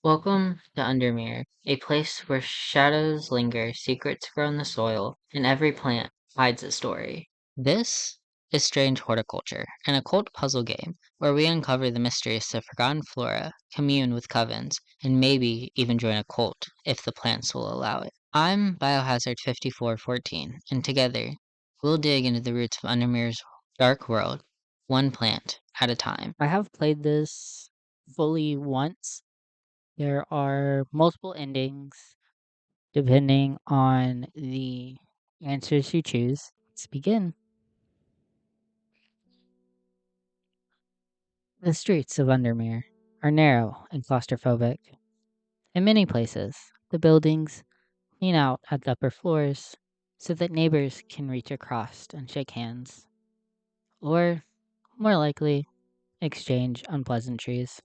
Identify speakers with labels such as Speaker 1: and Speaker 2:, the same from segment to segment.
Speaker 1: Welcome to Undermere, a place where shadows linger, secrets grow in the soil, and every plant hides a story. This is Strange Horticulture, an occult puzzle game where we uncover the mysteries of forgotten flora, commune with covens, and maybe even join a cult if the plants will allow it. I'm Biohazard 5414, and together we'll dig into the roots of Undermere's dark world, one plant at a time. I have played this fully once. There are multiple endings depending on the answers you choose. Let's begin. The streets of Undermere are narrow and claustrophobic. In many places, the buildings lean out at the upper floors so that neighbors can reach across and shake hands, or, more likely, exchange unpleasantries.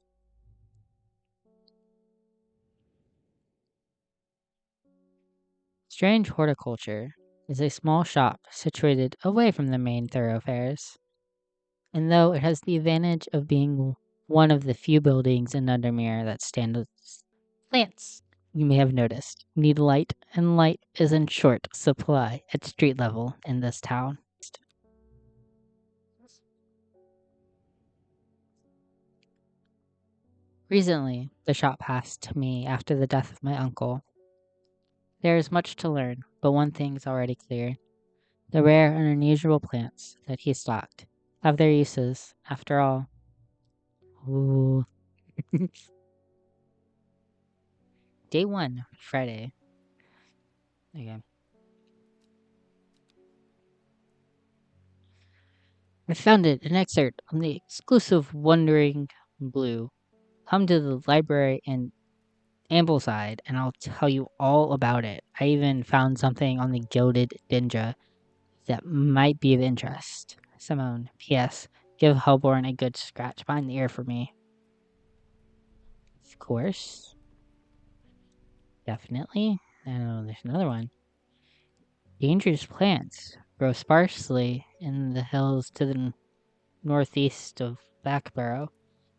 Speaker 1: Strange Horticulture is a small shop situated away from the main thoroughfares. And though it has the advantage of being one of the few buildings in Undermere that stand with plants, you may have noticed, need light, and light is in short supply at street level in this town. Recently, the shop passed to me after the death of my uncle. There is much to learn, but one thing is already clear. The rare and unusual plants that he stocked have their uses, after all. Ooh. Day 1, Friday. Okay. I found it, an excerpt on the exclusive Wandering Blue. Come to the library in Ambleside and I'll tell you all about it. I even found something on the Gilded Dendra that might be of interest. Simone, P.S. Give Hellborn a good scratch behind the ear for me. Of course. Definitely. Oh, there's another one. Dangerous plants grow sparsely in the hills to the northeast of Backborough.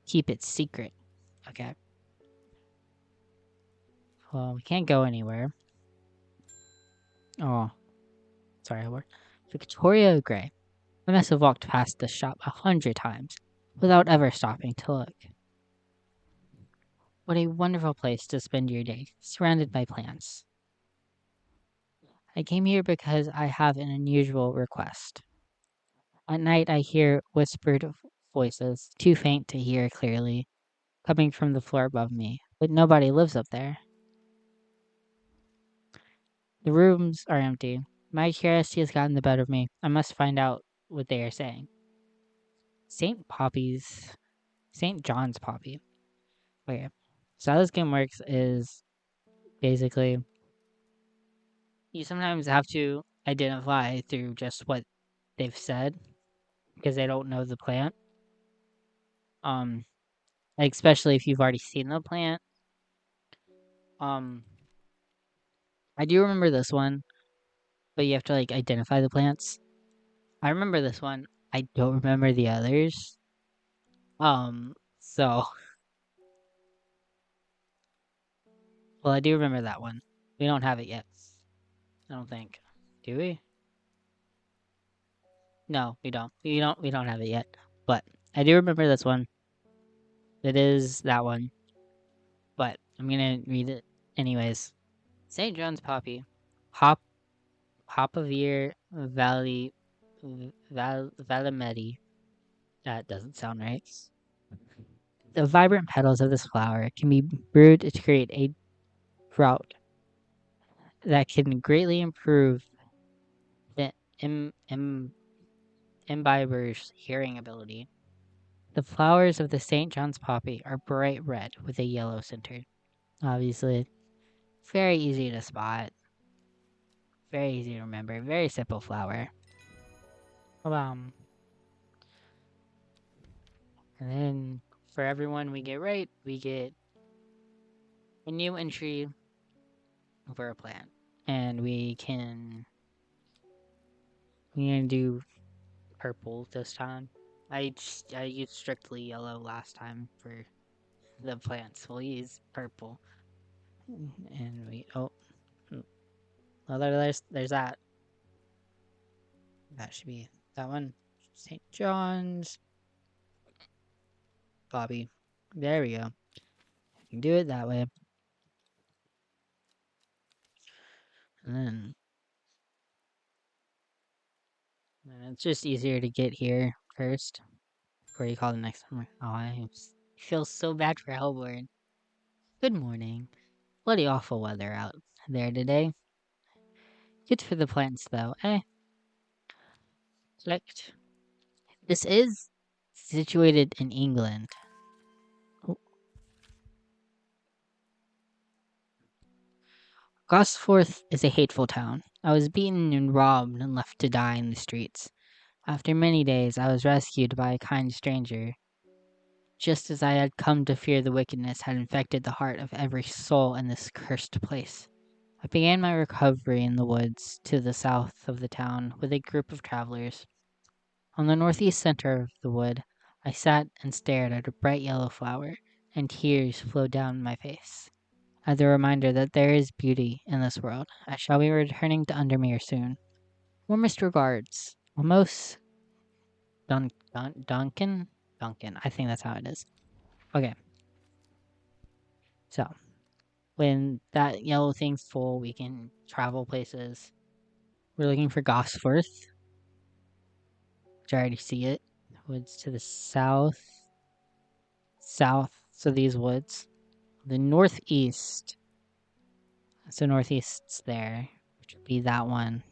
Speaker 1: Keep it secret. Okay. Well, we can't go anywhere. Oh, sorry, Victoria Gray. I must have walked past this shop 100 times without ever stopping to look. What a wonderful place to spend your day, surrounded by plants. I came here because I have an unusual request. At night I hear whispered voices, too faint to hear clearly, coming from the floor above me, but nobody lives up there. The rooms are empty. My curiosity has gotten the better of me. I must find out what they are saying. St. John's Poppy. Okay. So how this game works is basically you sometimes have to identify through just what they've said because they don't know the plant. Like especially if you've already seen the plant. I do remember this one, but you have to like identify the plants. I remember this one. I don't remember the others. So well, I do remember that one. We don't have it yet. I don't think. Do we? No, we don't. We don't have it yet. But I do remember this one. It is that one. But I'm gonna read it anyways. St. John's Poppy. Popavir Valimeti. That doesn't sound right. The vibrant petals of this flower can be brewed to create a draught that can greatly improve the imbiber's hearing ability. The flowers of the St. John's poppy are bright red with a yellow center. Obviously, very easy to spot. Very easy to remember. Very simple flower. Um, and then for everyone we get right, we get a new entry for a plant. And we're gonna do purple this time. I used strictly yellow last time for the plants. We'll use purple. And we there's that. That should be that one. St. John's. Bobby. There we go. You can do it that way. And then it's just easier to get here first before you call the next one. Oh, I feel so bad for Hellborn. Good morning. Bloody awful weather out there today. Good for the plants though, eh? Select. This is situated in England. Gosforth is a hateful town. I was beaten and robbed and left to die in the streets. After many days, I was rescued by a kind stranger. Just as I had come to fear the wickedness had infected the heart of every soul in this cursed place. I began my recovery in the woods to the south of the town with a group of travelers. On the northeast center of the wood, I sat and stared at a bright yellow flower, and tears flowed down my face. As a reminder that there is beauty in this world, I shall be returning to Undermere soon. Warmest regards. Almost Duncan? Duncan. I think that's how it is. Okay. So, when that yellow thing's full, we can travel places. We're looking for Gosforth, which I already see it. Woods to the south. South. So these woods. The northeast. So northeast's there, which would be that one.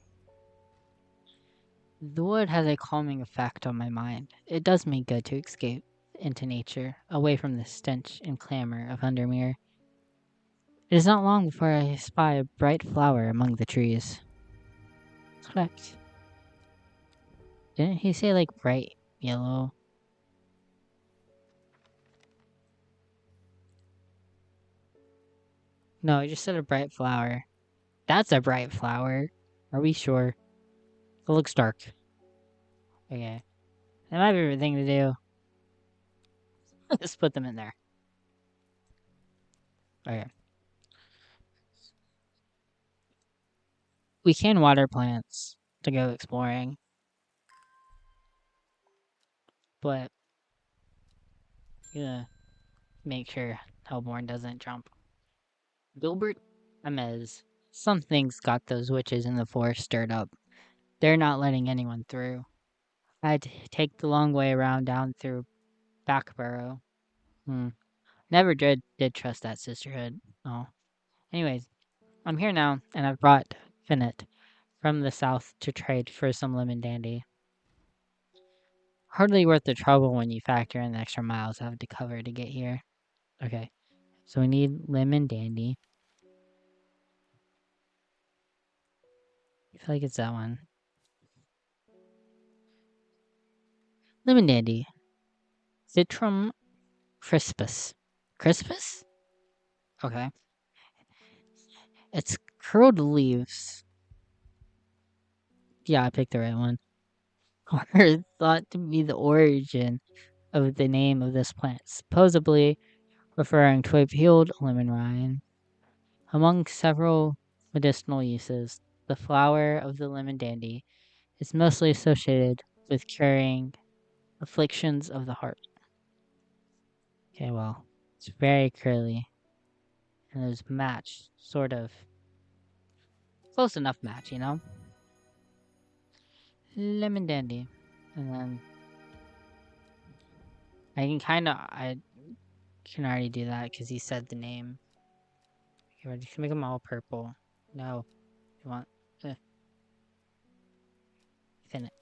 Speaker 1: The wood has a calming effect on my mind. It does me good to escape into nature, away from the stench and clamor of Undermere. It is not long before I spy a bright flower among the trees. Correct. Didn't he say like bright yellow? No, he just said a bright flower. That's a bright flower. Are we sure? It looks dark. Okay. That might be a thing to do. Let's put them in there. Okay. We can water plants to go exploring, but yeah, make sure Hellborn doesn't jump. Gilbert Amez. Something's got those witches in the forest stirred up. They're not letting anyone through. I'd take the long way around down through Backborough. Never did trust that sisterhood. Oh. Anyways, I'm here now, and I've brought Finnet from the south to trade for some lemon dandy. Hardly worth the trouble when you factor in the extra miles I have to cover to get here. Okay, so we need lemon dandy. I feel like it's that one. Lemon dandy. Citrum crispus. Crispus? Okay. It's curled leaves. Yeah, I picked the right one. Are thought to be the origin of the name of this plant, supposedly referring to a peeled lemon rind. Among several medicinal uses, the flower of the lemon dandy is mostly associated with curing afflictions of the heart. Okay, well, it's very curly. And there's match, sort of. Close enough match, you know? Lemon dandy. And then I can already do that because he said the name. Okay, we're just gonna make them all purple. No. You want thin it.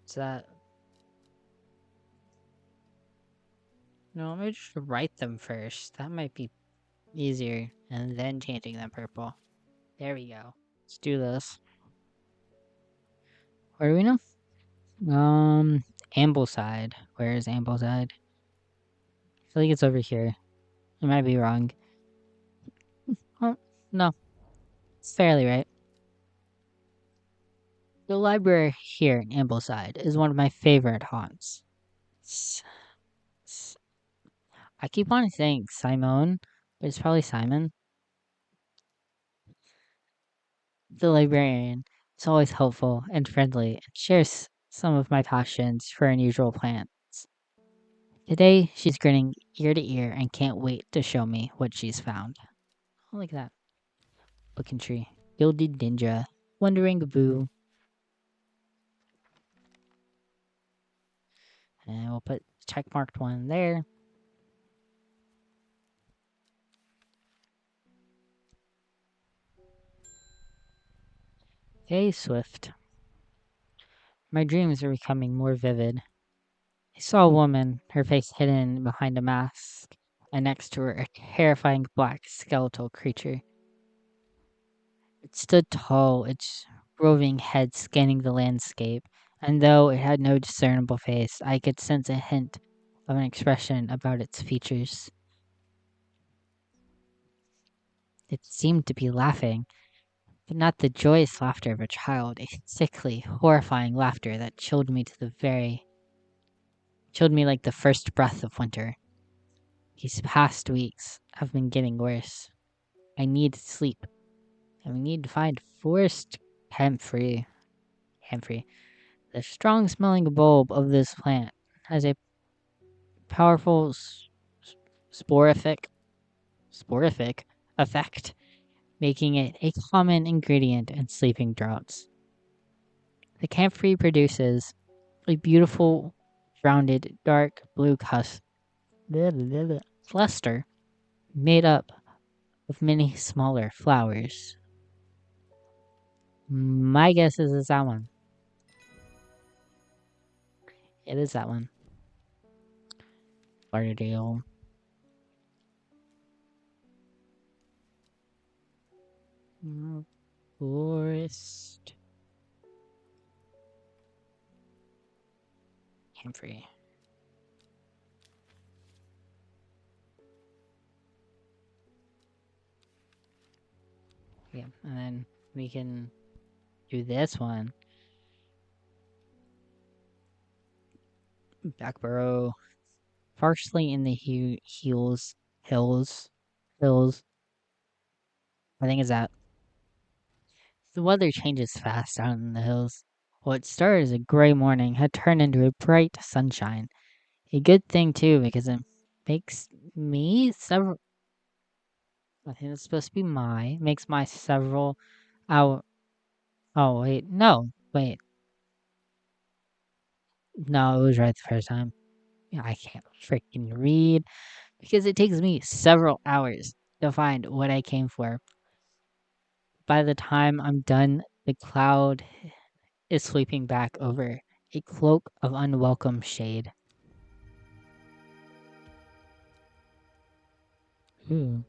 Speaker 1: Is that no, let me just write them first. That might be easier. And then changing them purple. There we go. Let's do this. Where do we know? Ambleside. Where is Ambleside? I feel like it's over here. I might be wrong. Oh, no. It's fairly right. The library here in Ambleside is one of my favorite haunts. I keep on saying Simone, but it's probably Simon. The librarian is always helpful and friendly and shares some of my passions for unusual plants. Today, she's grinning ear to ear and can't wait to show me what she's found. Oh, look at that. Looking tree. Gilded Ninja. Wandering Boo. And we'll put checkmarked one there. Hey, Swift. My dreams are becoming more vivid. I saw a woman, her face hidden behind a mask, and next to her a terrifying black skeletal creature. It stood tall, its roving head scanning the landscape, and though it had no discernible face, I could sense a hint of an expression about its features. It seemed to be laughing, but not the joyous laughter of a child, a sickly, horrifying laughter that chilled me like the first breath of winter. These past weeks have been getting worse. I need sleep, and we need to find forest hemp-free. The strong smelling bulb of this plant has a powerful sporific effect, making it a common ingredient in sleeping draughts. The camphor produces a beautiful, rounded, dark blue cluster made up of many smaller flowers. My guess is it's that one. It is that one. Lauderdale. Forest. Camphor. Yeah, and then we can do this one. Back burrow. Partially in the hills. I think it's that. The weather changes fast out in the hills. What started as a gray morning had turned into a bright sunshine. A good thing too, because it makes me several. I think it's supposed to be makes my several hour. Oh wait, no, wait, no, it was right the first time. Yeah, I can't freaking read because it takes me several hours to find what I came for. By the time I'm done, the cloud is sweeping back over a cloak of unwelcome shade. Ooh.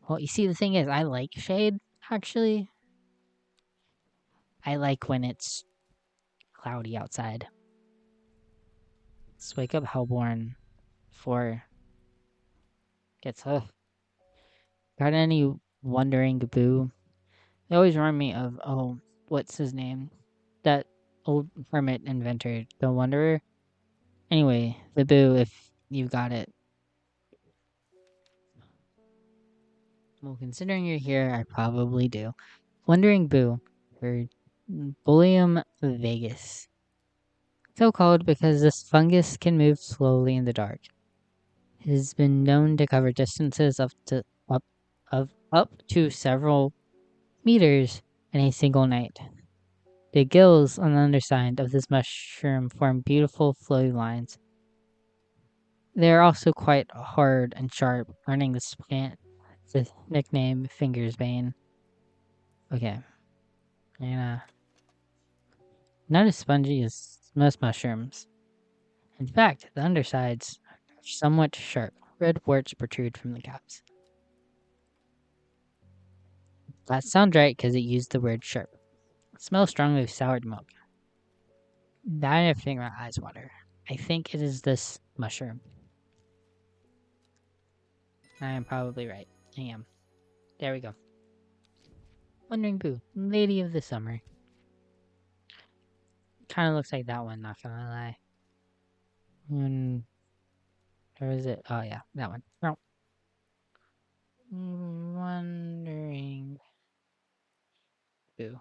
Speaker 1: Well, you see, the thing is, I like shade, actually. I like when it's cloudy outside. Let's wake up Hellborn before gets got any wandering boo? They always remind me of, what's his name? That old hermit inventor, the Wanderer. Anyway, the boo, if you got it. Well, considering you're here, I probably do. Wandering boo, or Bullium Vegas. So called because this fungus can move slowly in the dark. It has been known to cover distances up to several meters in a single night. The gills on the underside of this mushroom form beautiful flowy lines. They are also quite hard and sharp, earning this plant the nickname Finger's Bane. Okay. And, not as spongy as most mushrooms. In fact, the undersides are somewhat sharp. Red warts protrude from the caps. That sounds right because it used the word sharp. It smells strongly of soured milk. Now I have to think my eyes water. I think it is this mushroom. I am probably right. I am. There we go. Wandering Boo, Lady of the Summer. Kind of looks like that one, not gonna lie. Or is it? Oh yeah, that one. No. Wondering. Boo.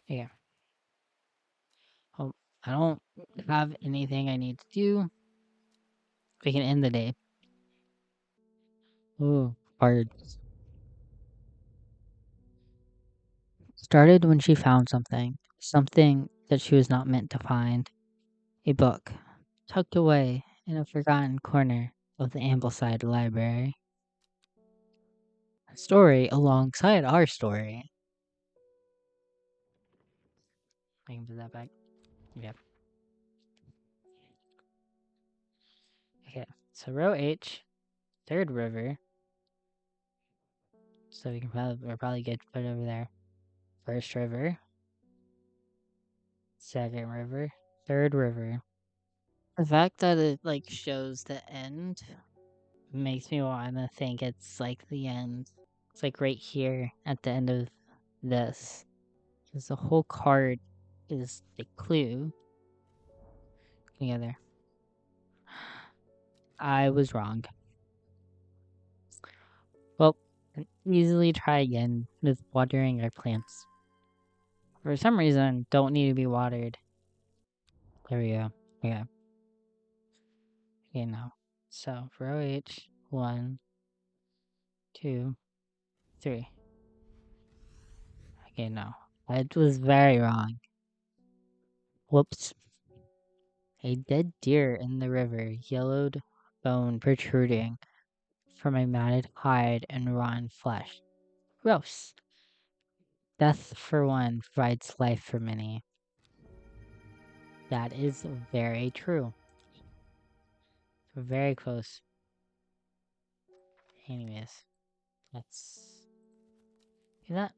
Speaker 1: Yeah. Oh, I don't have anything I need to do. We can end the day. Ooh, hard. Started when she found something. Something that she was not meant to find. A book. Tucked away in a forgotten corner of the Ambleside Library. A story alongside our story. I can put that back. Yep. Okay, so row H, third river. So we're probably good to put it over there. First river, second river, third river. The fact that it like shows the end makes me wanna think it's like the end. It's like right here at the end of this. Because the whole card is the clue together. I was wrong. Well, can easily try again with watering our plants. For some reason, don't need to be watered. There we go. Yeah. Okay, now. So for OH, 1, 2, 3. Okay, no. I was very wrong. Whoops. A dead deer in the river, yellowed bone protruding from a matted hide and rotten flesh. Gross. Death for one provides life for many. That is very true. We're very close. Anyways, let's do that.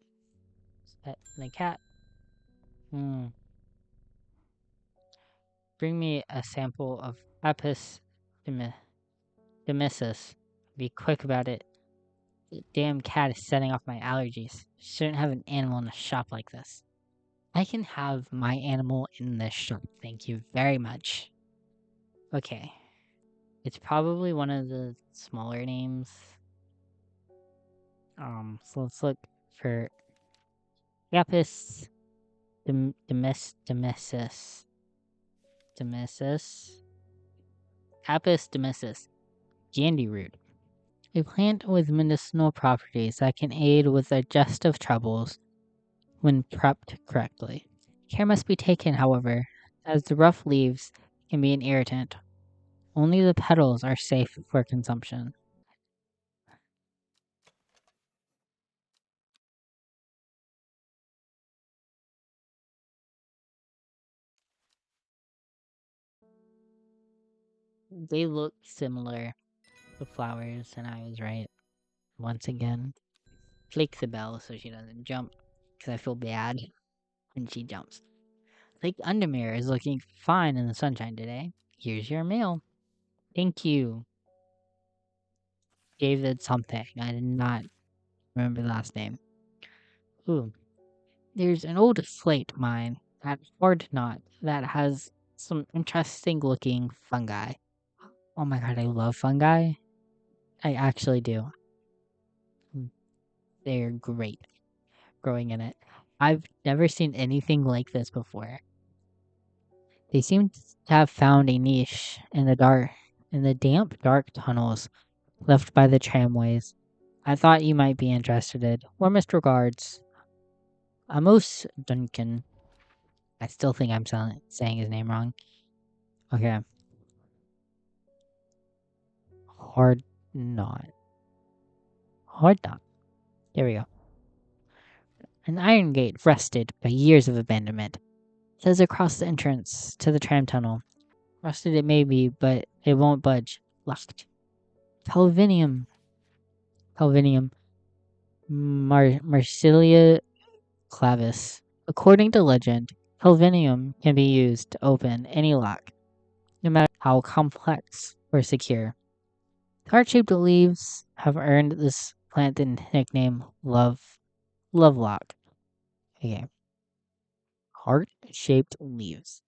Speaker 1: Pet the cat. Bring me a sample of Apis demissus. Be quick about it. The damn cat is setting off my allergies. Shouldn't have an animal in a shop like this. I can have my animal in this shop, thank you very much. Okay. It's probably one of the smaller names. So let's look for Apis demissus. Apis demissus. Jandy root. A plant with medicinal properties that can aid with digestive troubles when prepped correctly. Care must be taken, however, as the rough leaves can be an irritant. Only the petals are safe for consumption. They look similar, the flowers, and I was right. Once again, flick the bell so she doesn't jump, because I feel bad when she jumps. Lake Undermere is looking fine in the sunshine today. Here's your mail. Thank you. David something. I did not remember the last name. Ooh. There's an old slate mine at Fort Knot that has some interesting looking fungi. Oh my god, I love fungi. I actually do. They're great growing in it. I've never seen anything like this before. They seem to have found a niche in the damp, dark tunnels left by the tramways. I thought you might be interested. Warmest regards, Amos Duncan. I still think I'm saying his name wrong. Okay. Hard knot. Hard knot. There we go. An iron gate rusted by years of abandonment. Says across the entrance to the tram tunnel. Rusted it may be, but it won't budge. Locked. Calvinium. Marsilia clavis. According to legend, Calvinium can be used to open any lock, no matter how complex or secure. Heart-shaped leaves have earned this plant the nickname Lovelock. Okay. Heart-shaped leaves.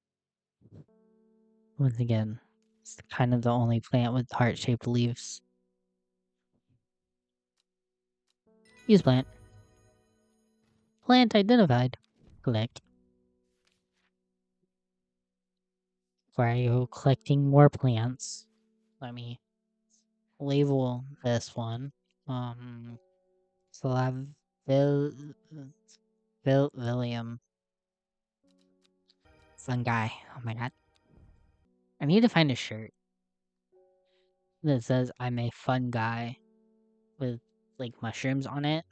Speaker 1: Once again, it's kind of the only plant with heart-shaped leaves. Use plant. Plant identified. Click. Why are you collecting more plants? Let me label this one. William. Fun guy. Oh my god. I need to find a shirt that says I'm a fun guy with like mushrooms on it.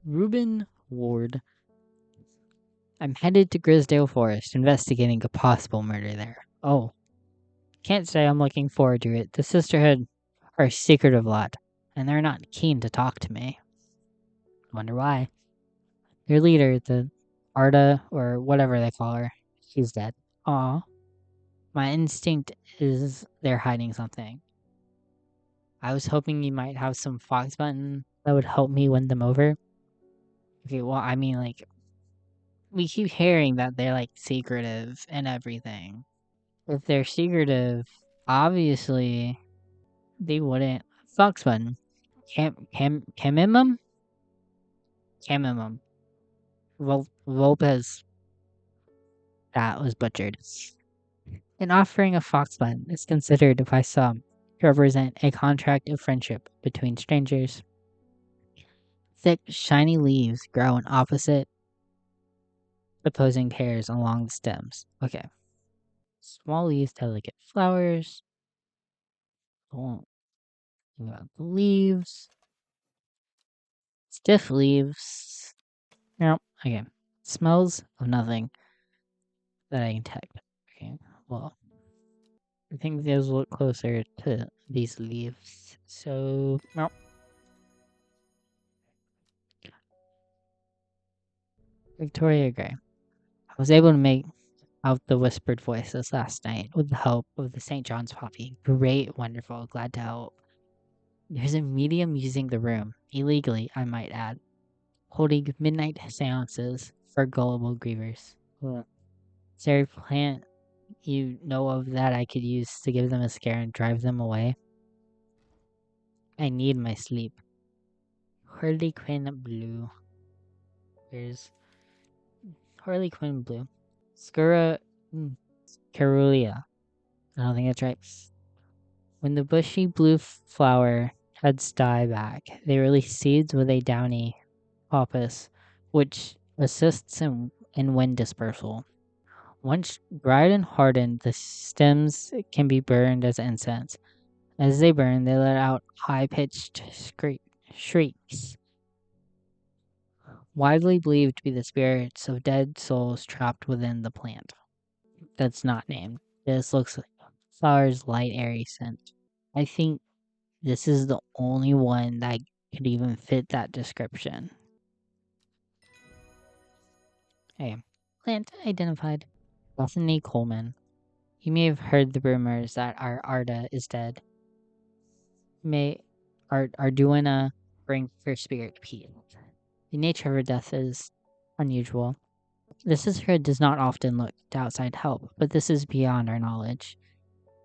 Speaker 1: Reuben Ward. I'm headed to Grisdale Forest, investigating a possible murder there. Oh, can't say I'm looking forward to it. The Sisterhood are a secretive lot, and they're not keen to talk to me. Wonder why. Your leader, the Arda, or whatever they call her, she's dead. Aw. My instinct is they're hiding something. I was hoping you might have some fox button that would help me win them over. Okay, well, I mean, like, we keep hearing that they're, like, secretive and everything. If they're secretive, obviously, they wouldn't. Fox button. Chamomile? Chamomile. Lopez. That was butchered. An offering of fox button is considered by some to represent a contract of friendship between strangers. Thick, shiny leaves grow in opposite opposing pairs along the stems. Okay. Small leaves, delicate flowers. Oh, think about the leaves. Stiff leaves. Nope. Okay. Smells of nothing that I can detect. Okay. Well, I think those look closer to these leaves. So, nope. Victoria Gray. I was able to make out the whispered voices last night with the help of the St. John's Poppy. Great, wonderful, glad to help. There's a medium using the room, illegally, I might add, holding midnight seances for gullible grievers. Is there a plant you know of that I could use to give them a scare and drive them away? I need my sleep. Harlequin blue. Where's Harlequin blue? Scura carulia. I don't think that's right. When the bushy blue flower heads die back, they release seeds with a downy pappus, which assists in wind dispersal. Once dried and hardened, the stems can be burned as incense. As they burn, they let out high-pitched shrieks, widely believed to be the spirits of dead souls trapped within the plant. That's not named. This looks like flower's light, airy scent. I think this is the only one that could even fit that description. Hey, plant identified. Bethany Coleman. You may have heard the rumors that our Arda is dead. May Arduina bring her spirit peace. The nature of her death is unusual. The Sisterhood does not often look to outside help, but this is beyond our knowledge.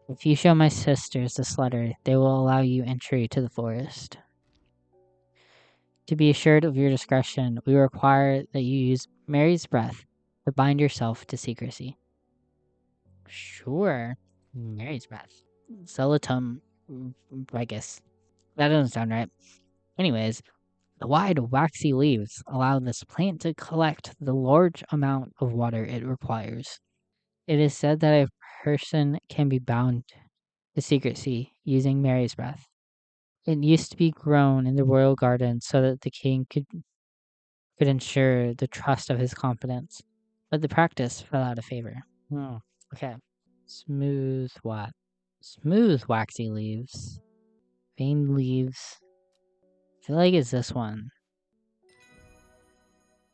Speaker 1: If you show my sisters this letter, they will allow you entry to the forest. To be assured of your discretion, we require that you use Mary's breath to bind yourself to secrecy. Sure. Mary's breath. Celatum, I guess. That doesn't sound right. Anyways, the wide, waxy leaves allow this plant to collect the large amount of water it requires. It is said that a person can be bound to secrecy using Mary's breath. It used to be grown in the royal garden so that the king could ensure the trust of his confidence, but the practice fell out of favor. Okay. Smooth what? Smooth waxy leaves. Veined leaves. I feel like it's this one.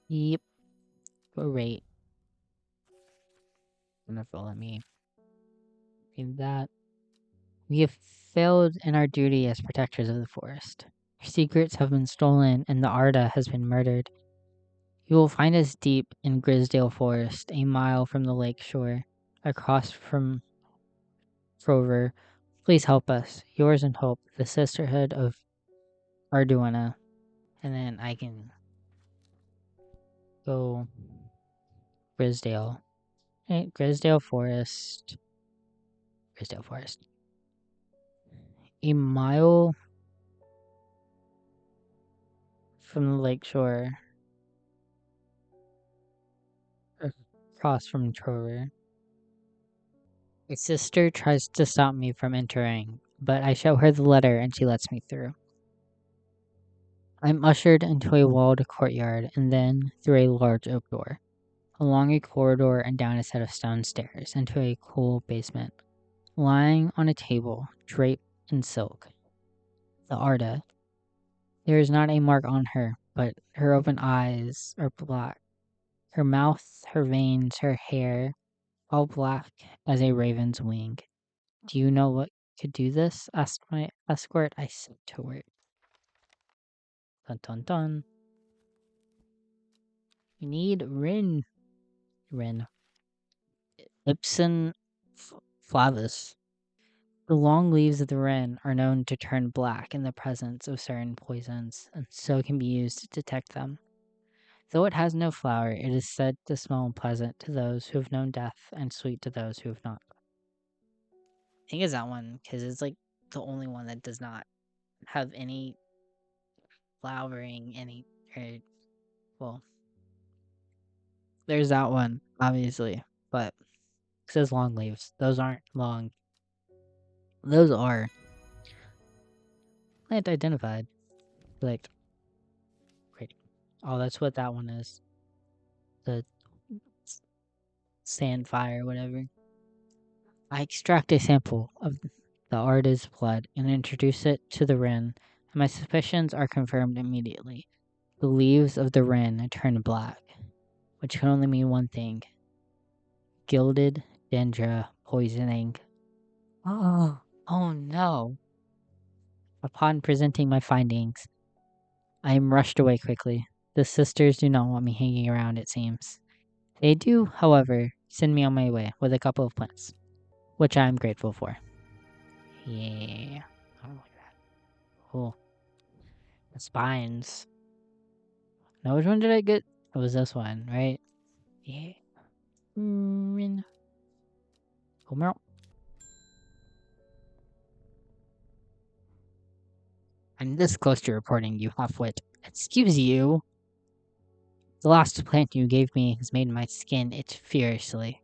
Speaker 1: Yep. Great. Wonderful. Let me read that. We have failed in our duty as protectors of the forest. Our secrets have been stolen and the Arda has been murdered. You will find us deep in Grisdale Forest, a mile from the lake shore. across from Trover. Please help us. Yours in hope, the Sisterhood of Arduina. And then I can go Grisdale. Hey, Grisdale Forest. Grisdale Forest. A mile from the lakeshore. Across from Trover. My sister tries to stop me from entering, but I show her the letter and she lets me through. I'm ushered into a walled courtyard and then through a large oak door, along a corridor and down a set of stone stairs into a cool basement. Lying on a table, draped in silk, the Arda. There is not a mark on her, but her open eyes are black. Her mouth, her veins, her hair, all black as a raven's wing. Do you know what could do this? Asked my escort. I said to her. Dun dun dun. We need Rin. Rin. Ipsen flavus. The long leaves of the wren are known to turn black in the presence of certain poisons, and so can be used to detect them. Though it has no flower, it is said to smell pleasant to those who have known death and sweet to those who have not. I think it's that one, because it's like the only one that does not have any flowering, well, there's that one, obviously, but it says long leaves. Those aren't long. Those are plant identified. Like, wait. Oh, that's what that one is. The sand fire, whatever. I extract a sample of the artist's blood and introduce it to the wren, and my suspicions are confirmed immediately. The leaves of the wren turn black, which can only mean one thing: gilded dendra poisoning. Oh no. Upon presenting my findings, I am rushed away quickly. The sisters do not want me hanging around, it seems. They do, however, send me on my way with a couple of plants, which I am grateful for. Yeah. Oh, look at that. Cool. The spines. Now, which one did I get? It was this one, right? Yeah. Come out. I'm this close to reporting you, half-wit. Excuse you. The last plant you gave me has made my skin itch furiously.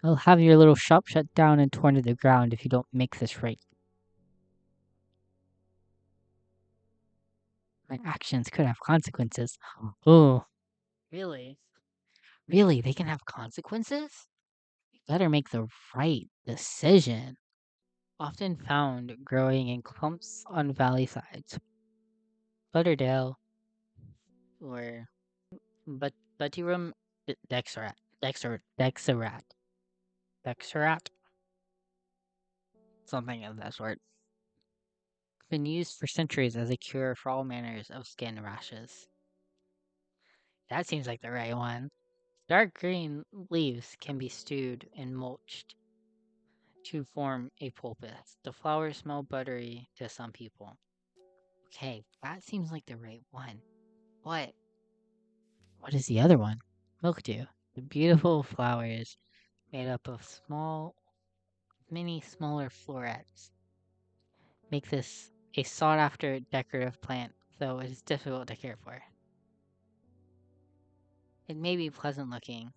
Speaker 1: I'll have your little shop shut down and torn to the ground if you don't make this right. My actions could have consequences. Oh, really? Really? They can have consequences? You better make the right decision. Often found growing in clumps on valley sides. Butterdale or Buttirum Dexerat, something of that sort. Been used for centuries as a cure for all manners of skin rashes. That seems like the right one. Dark green leaves can be stewed and mulched to form a poultice. The flowers smell buttery to some people. Okay, that seems like the right one. What is the other one? Milkdew. The beautiful flowers made up of many smaller florets make this a sought after decorative plant, though it is difficult to care for. It may be a pleasant looking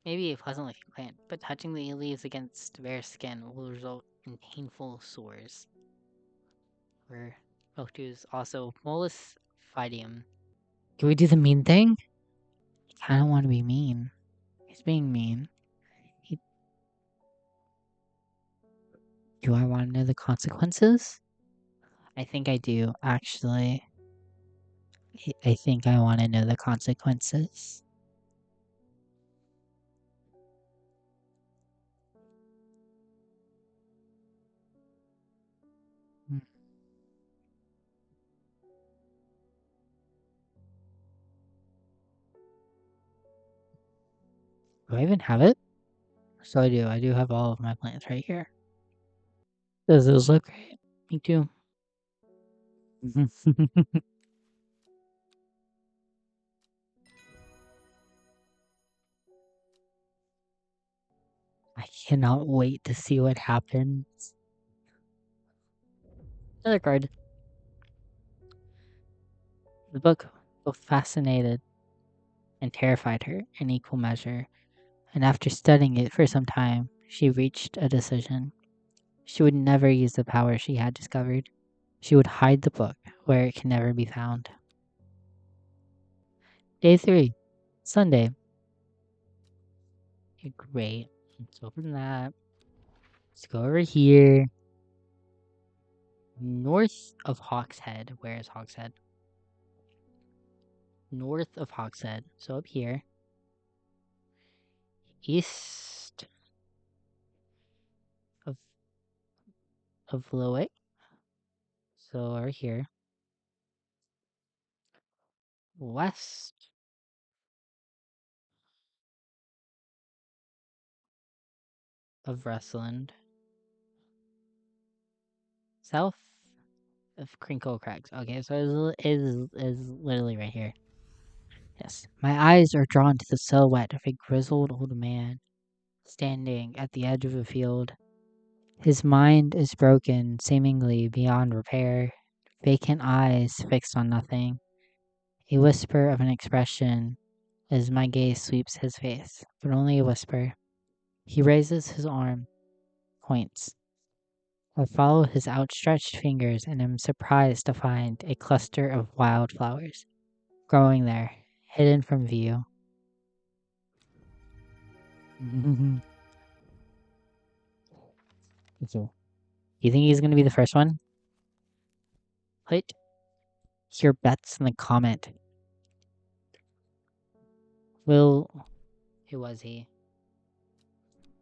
Speaker 1: plant, but touching the leaves against bare skin will result in painful sores. Or milkdew is also mollis phydium. Can we do the mean thing? I kinda wanna be mean. He's being mean. Do I want to know the consequences? I think I do, actually. I think I want to know the consequences. Do I even have it? So I do. I do have all of my plants right here. Does those look great? Me too. I cannot wait to see what happens. Another card. The book both fascinated and terrified her in equal measure, and after studying it for some time, she reached a decision. She would never use the power she had discovered. She would hide the book where it can never be found. Day 3, Sunday. Okay, great. Let's open that. Let's go over here. North of Hawkshead. Where is Hawkshead? North of Hawkshead. So up here. East of Lowick. So over here. West of Rustland. South of Crinkle Cracks. Okay, so is literally right here. Yes. My eyes are drawn to the silhouette of a grizzled old man standing at the edge of a field. His mind is broken, seemingly beyond repair, vacant eyes fixed on nothing. A whisper of an expression as my gaze sweeps his face, but only a whisper. He raises his arm, points. I follow his outstretched fingers and am surprised to find a cluster of wildflowers growing there, hidden from view. Okay. You think he's gonna be the first one? Put your bets in the comment. Will who was he?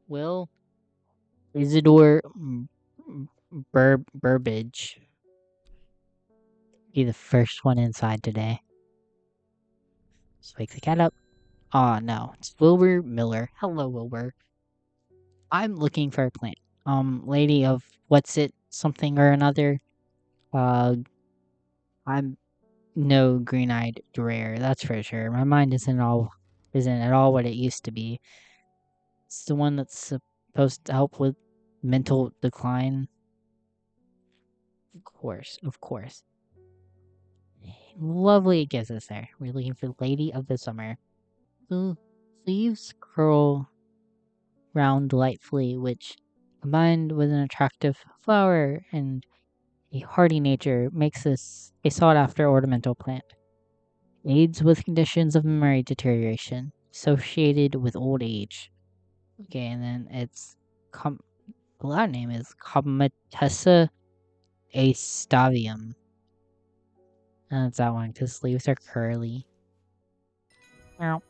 Speaker 1: Will Isidore Burbage be the first one inside today? Let's wake the cat up. Aw, no. It's Wilbur Miller. Hello, Wilbur. I'm looking for a plant. Lady of what's it, something or another. I'm no green-eyed rare, that's for sure. My mind isn't at all what it used to be. It's the one that's supposed to help with mental decline. Of course. Lovely it gives us there. We're looking for Lady of the Summer. The leaves curl round delightfully, which, combined with an attractive flower and a hardy nature, makes this a sought-after ornamental plant. Aids with conditions of memory deterioration associated with old age. Okay, and then the Latin name is Comatessa aestavium. And that's that one, because leaves are curly. Meow.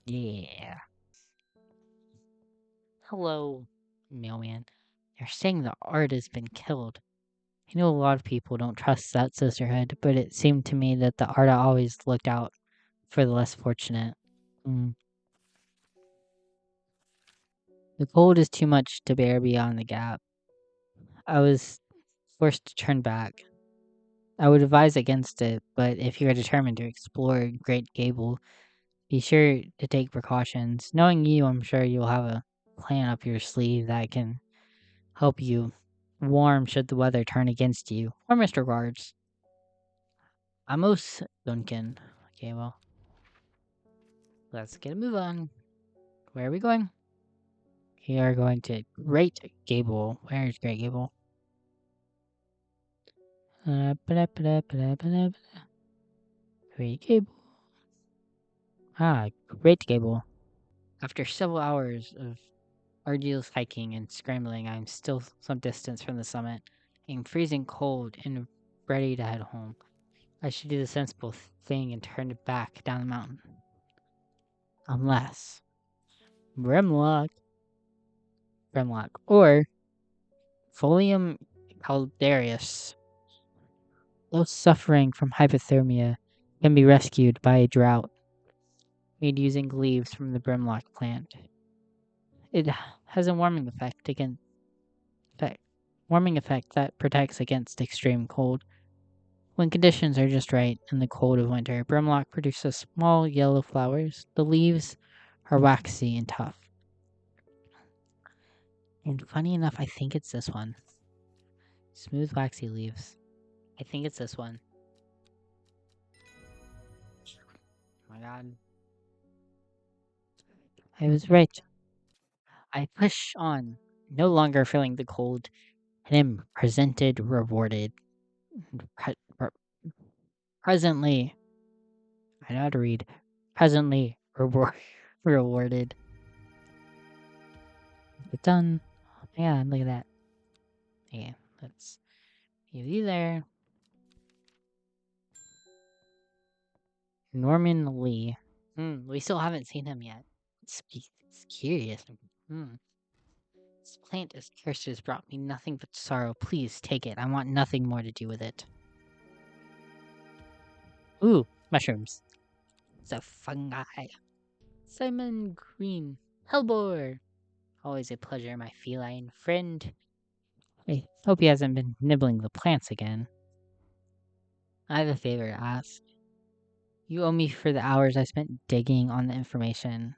Speaker 1: Yeah. Hello, mailman. They're saying the art has been killed. I know a lot of people don't trust that sisterhood, but it seemed to me that the art always looked out for the less fortunate. The cold is too much to bear beyond the gap. I was forced to turn back. I would advise against it, but if you are determined to explore Great Gable, be sure to take precautions. Knowing you, I'm sure you'll have a plan up your sleeve that can help you warm should the weather turn against you. Warmest regards. Amos Duncan. Okay, well, let's get a move on. Where are we going? We are going to Great Gable. Where is Great Gable? Great Gable. Ah, Great Gable. After several hours of arduous hiking and scrambling, I am still some distance from the summit. I am freezing cold and ready to head home. I should do the sensible thing and turn it back down the mountain. Unless Brimlock, or Folium caldarius, those suffering from hypothermia, can be rescued by a drought. made using leaves from the brimlock plant. It has a warming effect that protects against extreme cold. When conditions are just right in the cold of winter, brimlock produces small yellow flowers. The leaves are waxy and tough. And funny enough, I think it's this one. Smooth waxy leaves. I think it's this one. Oh my god. I was right. I push on, no longer feeling the cold, and am rewarded. Presently, I know how to read. Presently rewarded. It's done. Yeah, look at that. Yeah, let's leave you there. Norman Lee. We still haven't seen him yet. It's curious. This plant is cursed has brought me nothing but sorrow. Please take it. I want nothing more to do with it. Ooh, mushrooms. It's a fungi. Simon Green. Hellbore. Always a pleasure, my feline friend. I hope he hasn't been nibbling the plants again. I have a favor to ask. You owe me for the hours I spent digging out the information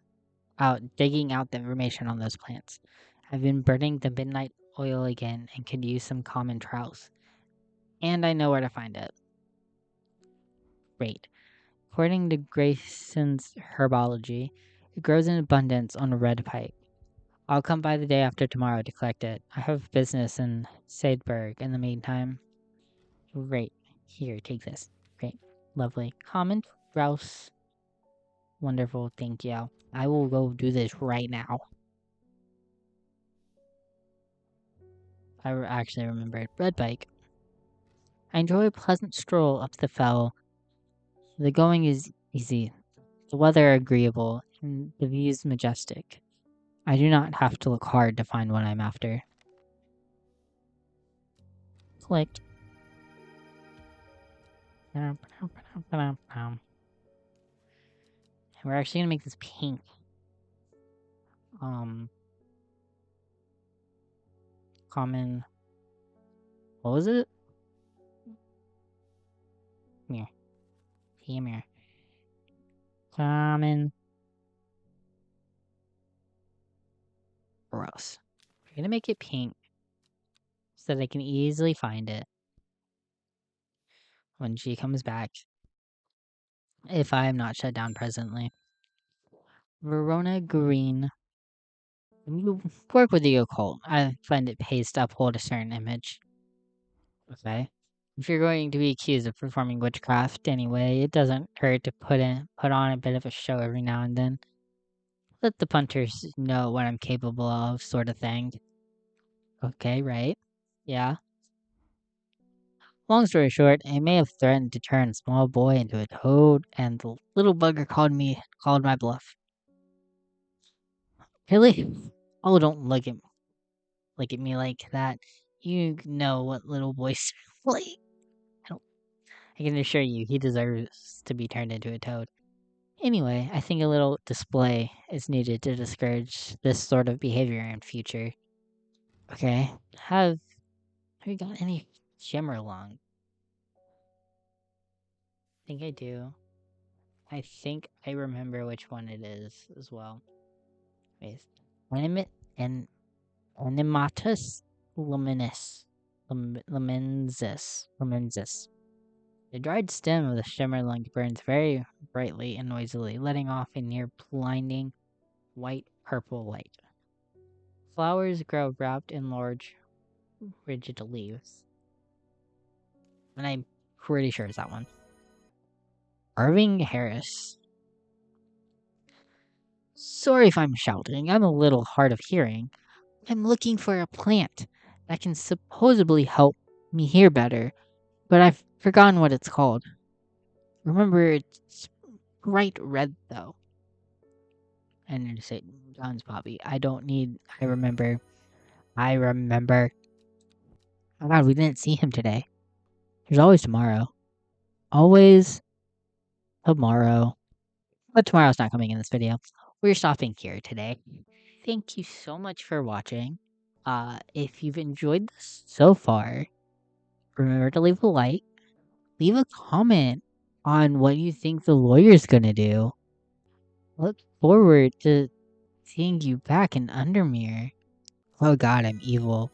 Speaker 1: on those plants. I've been burning the midnight oil again and could use some common trowels. And I know where to find it. Great. According to Grayson's herbology, it grows in abundance on a red pike. I'll come by the day after tomorrow to collect it. I have business in Saidberg in the meantime. Great. Here, take this. Great. Lovely. Common grouse. Wonderful. Thank you. I will go do this right now. I actually remembered. Red bike. I enjoy a pleasant stroll up the fell. The going is easy, the weather agreeable, and the views majestic. I do not have to look hard to find what I'm after. Clicked. And we're actually gonna make this pink. Common. What was it? Here. Here. Common. Gross. We're gonna make it pink so that I can easily find it when she comes back. If I am not shut down presently. Verona Green. When you work with the occult, I find it pays to uphold a certain image. Okay? If you're going to be accused of performing witchcraft anyway, it doesn't hurt to put on a bit of a show every now and then. Let the punters know what I'm capable of, sort of thing. Okay, right? Yeah. Long story short, I may have threatened to turn a small boy into a toad, and the little bugger called my bluff. Really? Oh, don't look at me like that. You know what little boys like. I can assure you, he deserves to be turned into a toad. Anyway, I think a little display is needed to discourage this sort of behavior in future. Okay, have you got any Shimmerlong? I think I do. I think I remember which one it is as well. Wait, and Animatus lamensis. The dried stem of the Shimmerlung burns very brightly and noisily, letting off a near blinding white-purple light. Flowers grow wrapped in large, rigid leaves. And I'm pretty sure it's that one. Irving Harris. Sorry if I'm shouting, I'm a little hard of hearing. I'm looking for a plant that can supposedly help me hear better, but I've forgotten what it's called. Remember, it's bright red though. And to say, John's Bobby. I remember. Oh god, we didn't see him today. There's always tomorrow. Always tomorrow. but tomorrow's not coming in this video. We're stopping here today. Thank you so much for watching. If you've enjoyed this so far, remember to leave a like, leave a comment on what you think the lawyer's gonna do. Look forward to seeing you back in Undermere. Oh god, I'm evil.